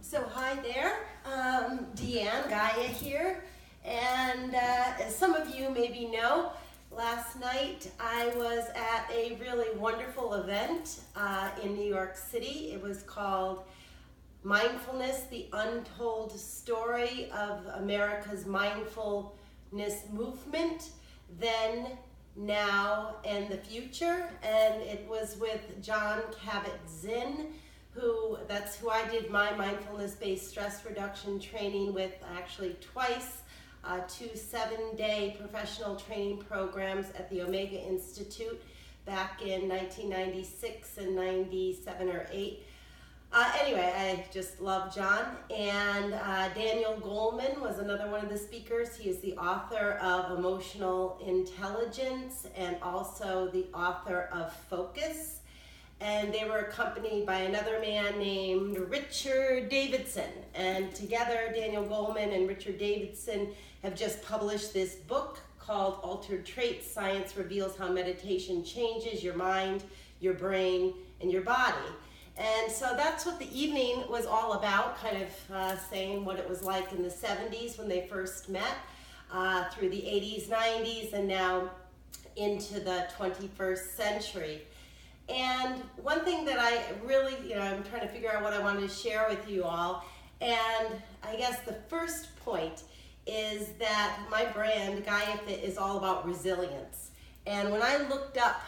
So hi there, DeAnne Gauya here, and as some of you maybe know, last night I was at a really wonderful event in New York City. It was called Mindfulness, the Untold Story of America's Mindfulness Movement, Then, Now, and the Future, and it was with Jon Kabat Zinn, that's who I did my mindfulness-based stress reduction training with actually twice, 2 7-day professional training programs at the Omega Institute back in 1996 and 97 or 8. Anyway, I just love Jon. And Daniel Goldman was another one of the speakers. He is the author of Emotional Intelligence and also the author of Focus. And they were accompanied by another man named Richard Davidson. And together, Daniel Goldman and Richard Davidson have just published this book called Altered Traits: Science Reveals How Meditation Changes Your Mind, Your Brain, and Your Body. And so that's what the evening was all about, kind of saying what it was like in the 70s when they first met, through the 80s, 90s, and now into the 21st century. And one thing that I really, I'm trying to figure out what I wanted to share with you all. And I guess the first point is that my brand, Gaia Fit, is all about resilience. And when I looked up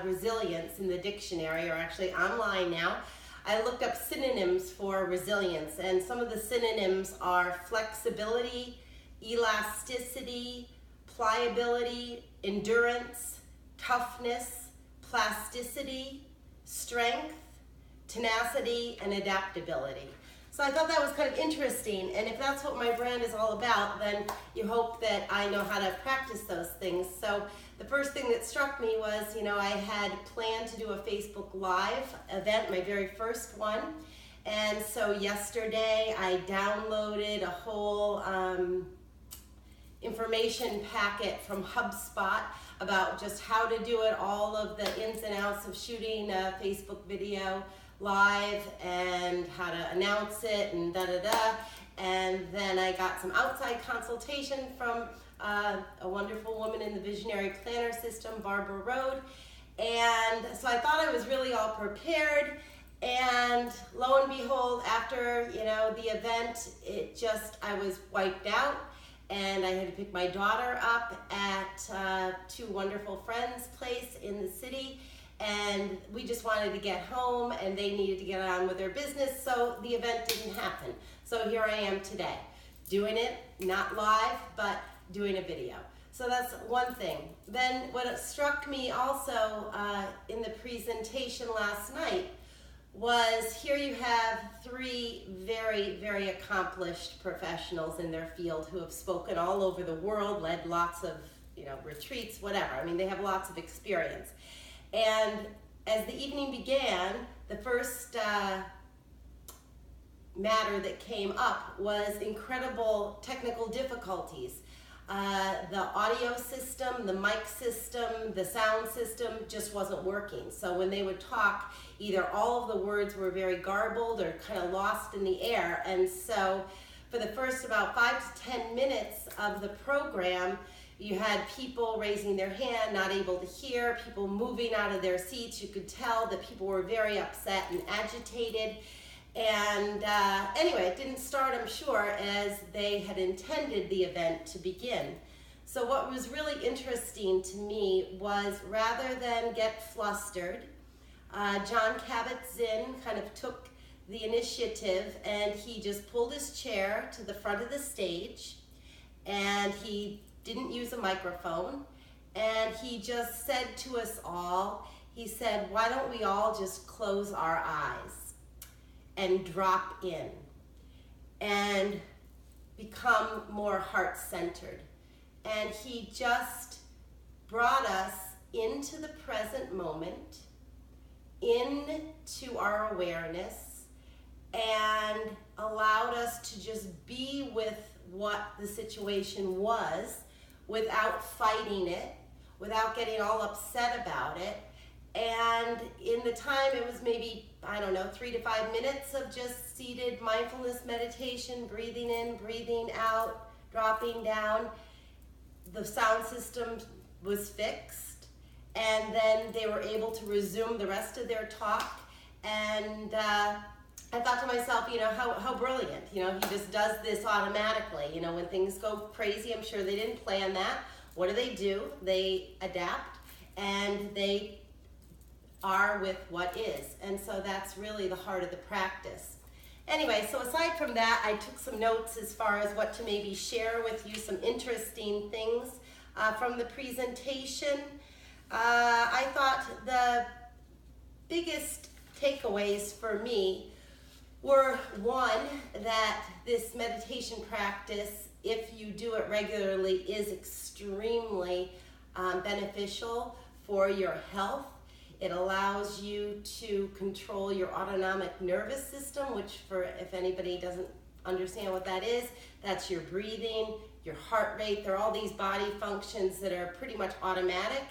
resilience in the dictionary, or actually online now, I looked up synonyms for resilience. And some of the synonyms are flexibility, elasticity, pliability, endurance, toughness, plasticity, strength, tenacity, and adaptability. So I thought that was kind of interesting, and if that's what my brand is all about, then you hope that I know how to practice those things. So the first thing that struck me was, I had planned to do a Facebook Live event, my very first one, and so yesterday I downloaded a whole information packet from HubSpot about just how to do it, all of the ins and outs of shooting a Facebook video live and how to announce it and da-da-da. And then I got some outside consultation from a wonderful woman in the Visionary Planner System, Barbara Road. And so I thought I was really all prepared. And lo and behold, after the event, I was wiped out. And I had to pick my daughter up at 2 wonderful friends' place in the city, and we just wanted to get home, and they needed to get on with their business, so the event didn't happen. So here I am today, doing it, not live, but doing a video. So that's one thing. Then what struck me also in the presentation last night was here you have 3 very, very accomplished professionals in their field who have spoken all over the world, led lots of retreats, whatever. I mean, they have lots of experience. And as the evening began, the first matter that came up was incredible technical difficulties. The audio system, the mic system, the sound system just wasn't working. So when they would talk, either all of the words were very garbled or kind of lost in the air. And so for the first about 5 to 10 minutes of the program, you had people raising their hand, not able to hear, people moving out of their seats. You could tell that people were very upset and agitated. And anyway, it didn't start, I'm sure, as they had intended the event to begin. So what was really interesting to me was, rather than get flustered, Jon Kabat Zinn kind of took the initiative, and he just pulled his chair to the front of the stage, and he didn't use a microphone, and he just said to us all, he said, why don't we all just close our eyes and drop in and become more heart-centered. And he just brought us into the present moment, into our awareness, and allowed us to just be with what the situation was without fighting it, without getting all upset about it, And in the time, it was maybe, I don't know, 3 to 5 minutes of just seated mindfulness meditation, breathing in, breathing out, dropping down. The sound system was fixed, and then they were able to resume the rest of their talk. And I thought to myself, how brilliant. He just does this automatically. When things go crazy, I'm sure they didn't plan that. What do? They adapt, and they are with what is. And so that's really the heart of the practice. Anyway, so aside from that, I took some notes as far as what to maybe share with you, some interesting things from the presentation. I thought the biggest takeaways for me were, one, that this meditation practice, if you do it regularly, is extremely beneficial for your health. It allows you to control your autonomic nervous system, which, if anybody doesn't understand what that is, that's your breathing, your heart rate. There are all these body functions that are pretty much automatic,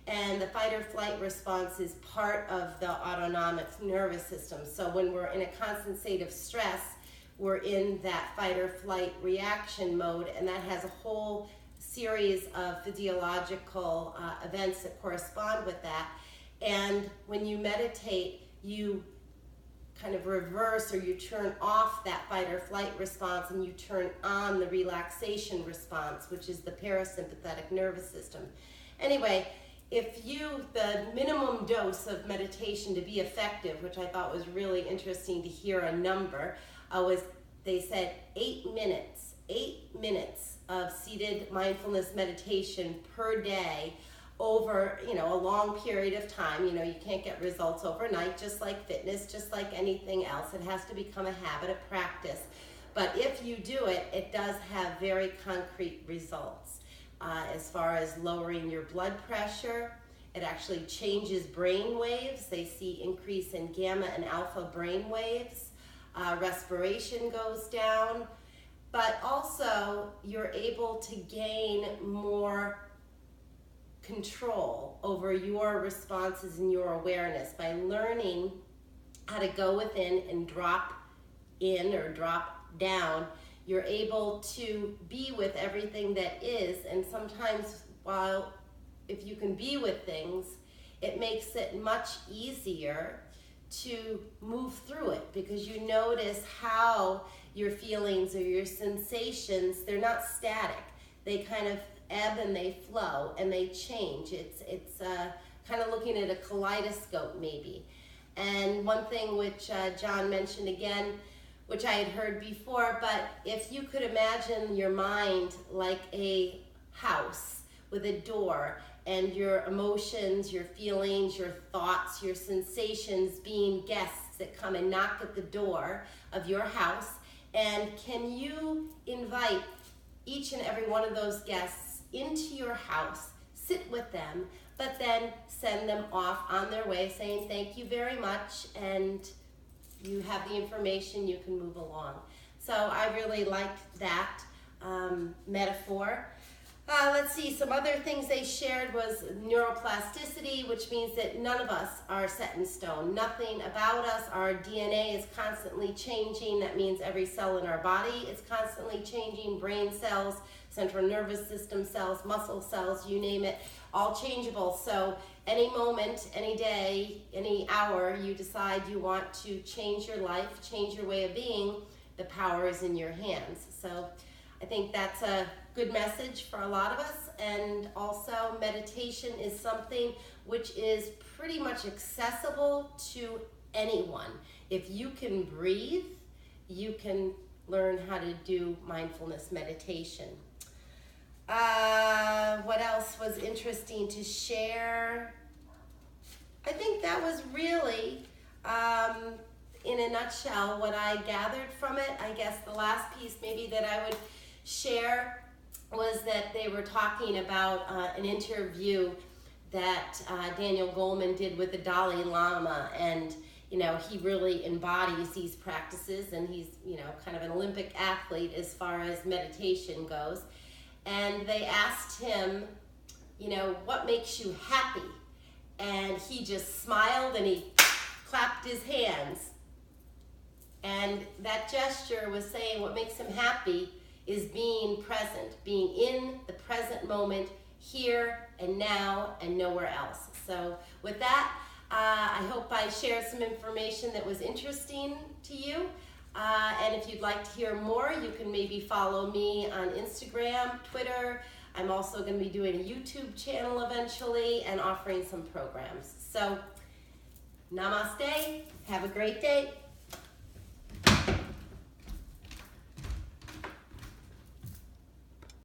and the fight or flight response is part of the autonomic nervous system. So when we're in a constant state of stress, we're in that fight or flight reaction mode, and that has a whole series of physiological events that correspond with that. And when you meditate, you kind of reverse, or you turn off that fight or flight response, and you turn on the relaxation response, which is the parasympathetic nervous system. Anyway, the minimum dose of meditation to be effective, which I thought was really interesting to hear a number, was, they said 8 minutes. 8 minutes of seated mindfulness meditation per day over, a long period of time. You can't get results overnight, just like fitness, just like anything else. It has to become a habit, a practice. But if you do it, it does have very concrete results as far as lowering your blood pressure. It actually changes brain waves. They see increase in gamma and alpha brain waves. Respiration goes down. But also, you're able to gain more control over your responses and your awareness by learning how to go within and drop in or drop down. You're able to be with everything that is, and sometimes if you can be with things, it makes it much easier to move through it, because you notice how your feelings or your sensations, they're not static. They kind of ebb and they flow and they change. It's kind of looking at a kaleidoscope maybe. And one thing which Jon mentioned again, which I had heard before, but if you could imagine your mind like a house with a door, and your emotions, your feelings, your thoughts, your sensations being guests that come and knock at the door of your house, and can you invite each and every one of those guests into your house, sit with them, but then send them off on their way saying thank you very much, and you have the information, you can move along. So I really liked that metaphor. Let's see, some other things they shared was neuroplasticity, which means that none of us are set in stone. Nothing about us. Our DNA is constantly changing. That means every cell in our body is constantly changing. Brain cells, central nervous system cells, muscle cells, you name it, all changeable. So any moment, any day, any hour you decide you want to change your life, change your way of being, the power is in your hands. So I think that's a good message for a lot of us. And also, meditation is something which is pretty much accessible to anyone. If you can breathe, you can learn how to do mindfulness meditation. What else was interesting to share? I think that was really, in a nutshell, what I gathered from it. I guess the last piece maybe that I would share was that they were talking about an interview that Daniel Goleman did with the Dalai Lama, and he really embodies these practices, and he's kind of an Olympic athlete as far as meditation goes. And they asked him, what makes you happy? and he just smiled and he clapped his hands. And that gesture was saying what makes him happy is being present, being in the present moment, here and now and nowhere else. So with that, I hope I shared some information that was interesting to you. And if you'd like to hear more, you can maybe follow me on Instagram, Twitter. I'm also going to be doing a YouTube channel eventually and offering some programs. So namaste, have a great day.